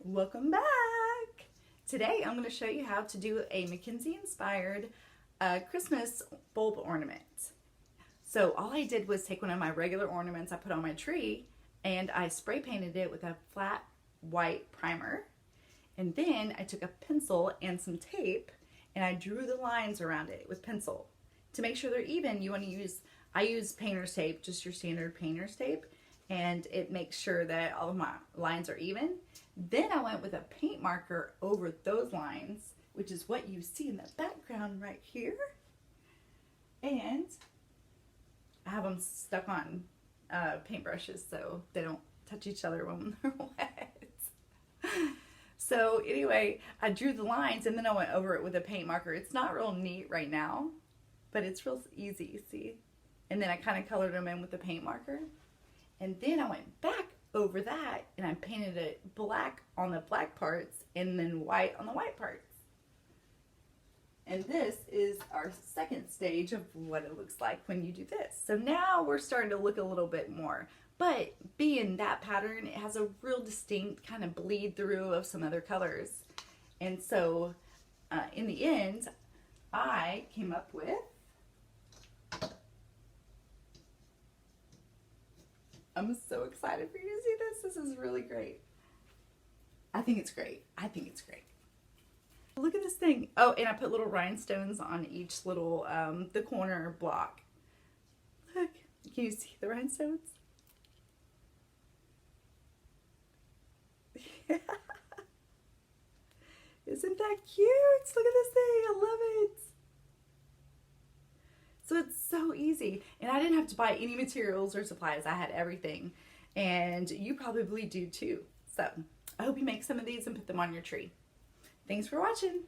Welcome back! Today I'm going to show you how to do a Mackenzie Inspired Christmas bulb ornament. So all I did was take one of my regular ornaments I put on my tree and I spray painted it with a flat white primer. And then I took a pencil and some tape and I drew the lines around it with pencil. To make sure they're even, you want to use, I use painter's tape, just your standard painter's tape, and it makes sure that all of my lines are even. Then I went with a paint marker over those lines, which is what you see in the background right here. And I have them stuck on paintbrushes so they don't touch each other when they're wet. So anyway, I drew the lines and then I went over it with a paint marker. It's not real neat right now, but it's real easy, see? And then I kind of colored them in with the paint marker. And then I went back over that and I painted it black on the black parts and then white on the white parts. And this is our second stage of what it looks like when you do this. So now we're starting to look a little bit more. But being that pattern, it has a real distinct kind of bleed through of some other colors. And so in the end, I came up with I'm so excited for you to see this. This is really great. I think it's great. I think it's great. Look at this thing. Oh, and I put little rhinestones on each little, the corner block. Look, can you see the rhinestones? Isn't that cute? Look at this thing. I love it. So it's so easy. And I didn't have to buy any materials or supplies. I had everything. And you probably do too. So I hope you make some of these and put them on your tree. Thanks for watching.